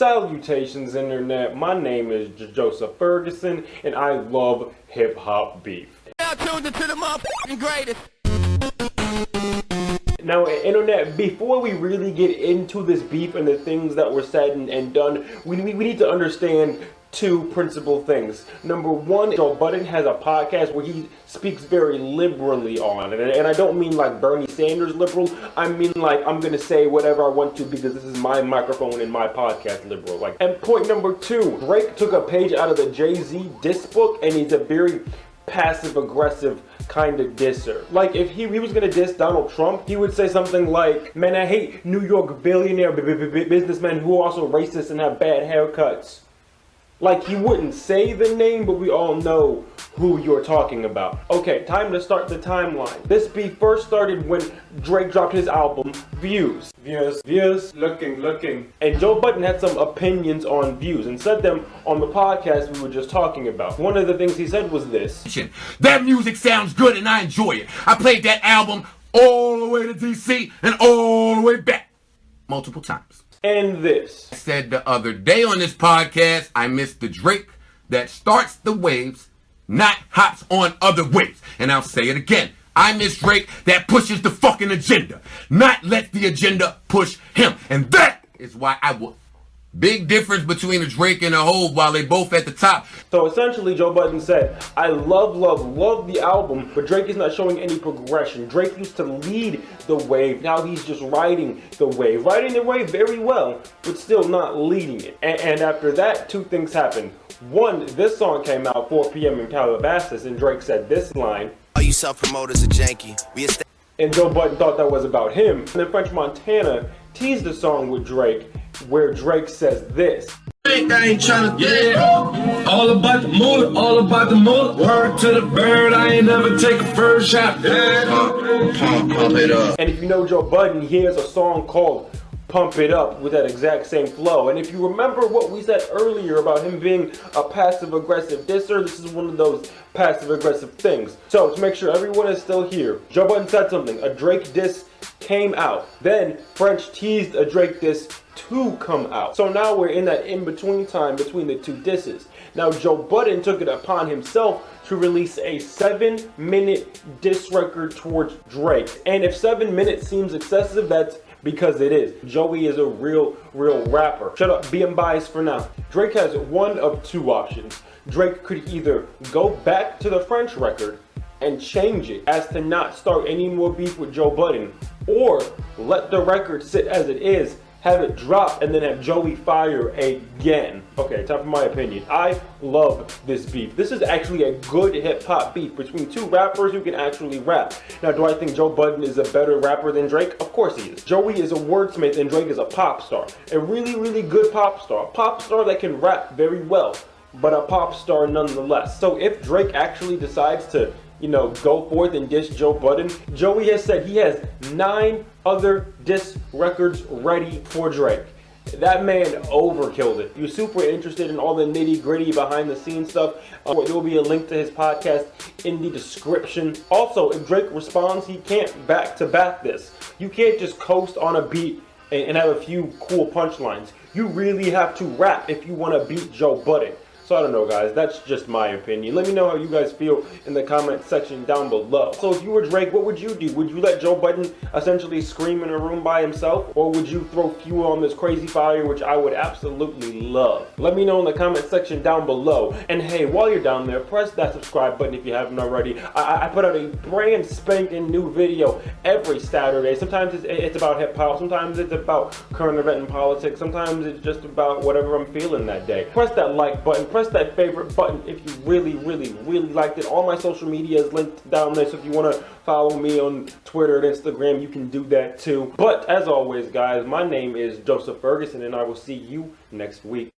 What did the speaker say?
Salutations, Internet. My name is Joseph Ferguson, and I love hip-hop beef. Now tuned into the motherfucking greatest. Now, Internet, before we really get into this beef and the things that were said and done, we need to understand two principal things. Number one, Joe Budden has a podcast where he speaks very liberally on it. And I don't mean like Bernie Sanders liberal. I mean like I'm going to say whatever I want to because this is my microphone and my podcast liberal. Like, and point number two, Drake took a page out of the Jay-Z diss book, and he's a very passive-aggressive kind of disser. Like, if he was gonna diss Donald Trump, he would say something like, "Man, I hate New York billionaire businessmen who are also racist and have bad haircuts." Like, he wouldn't say the name, but we all know who you're talking about. Okay, time to start the timeline. This beef first started when Drake dropped his album, Views. Views, looking. And Joe Budden had some opinions on Views and said them on the podcast we were just talking about. One of the things he said was this: "That music sounds good and I enjoy it. I played that album all the way to DC and all the way back multiple times." And this: I said the other day on this podcast, I miss the Drake that starts the waves, not hops on other waves. And I'll say it again. I miss Drake that pushes the fucking agenda, not let the agenda push him. And that is why I will... Big difference between a Drake and a Hove while they both at the top. So essentially, Joe Budden said, I love the album, but Drake is not showing any progression. Drake used to lead the wave. Now he's just riding the wave. Riding the wave very well, but still not leading it. And after that, two things happened. One, this song came out 4 p.m. in Calabasas, and Drake said this line: "All you self-promoters are janky. And Joe Budden thought that was about him. And then French Montana teased the song with Drake, where Drake says this: I ain't tryna, all about the moolah, all about the moolah. Word to the bird, I ain't never take a first shot. Pump it up. And if you know Joe Budden, he has a song called Pump It Up with that exact same flow. And if you remember what we said earlier about him being a passive-aggressive disser, this is one of those passive-aggressive things. So to make sure everyone is still here, Joe Budden said something. A Drake diss came out. Then French teased a Drake diss to come out. So now we're in that in-between time between the two disses. Now Joe Budden took it upon himself to release a 7-minute diss record towards Drake. And if 7 minutes seems excessive, that's because it is. Joey is a real rapper. Shut up, being biased for now. Drake has one of two options. Drake could either go back to the French record and change it as to not start any more beef with Joe Budden, or let the record sit as it is, have it drop, and then have Joey fire again. Okay, time for my opinion. I love this beef. This is actually a good hip-hop beef between two rappers who can actually rap. Now, do I think Joe Budden is a better rapper than Drake? Of course he is. Joey is a wordsmith and Drake is a pop star. A really good pop star. A pop star that can rap very well, but a pop star nonetheless. So if Drake actually decides to, go forth and diss Joe Budden, Joey has said he has 9 other diss records ready for Drake. That man overkilled it. If you're super interested in all the nitty-gritty behind-the-scenes stuff, there will be a link to his podcast in the description. Also, if Drake responds, he can't back-to-back this. You can't just coast on a beat and have a few cool punchlines. You really have to rap if you want to beat Joe Budden. So I don't know, guys, that's just my opinion. Let me know how you guys feel in the comment section down below. So if you were Drake, what would you do? Would you let Joe Budden essentially scream in a room by himself? Or would you throw fuel on this crazy fire, which I would absolutely love? Let me know in the comment section down below. And hey, while you're down there, press that subscribe button if you haven't already. I put out a brand spanking new video every Saturday. Sometimes it's about hip hop, sometimes it's about current event and politics, sometimes it's just about whatever I'm feeling that day. Press that like button, press that favorite button if you really liked it. All my social media is linked down there, so if you want to follow me on Twitter and Instagram, you can do that too. But as always, guys, my name is Joseph Ferguson, and I will see you next week.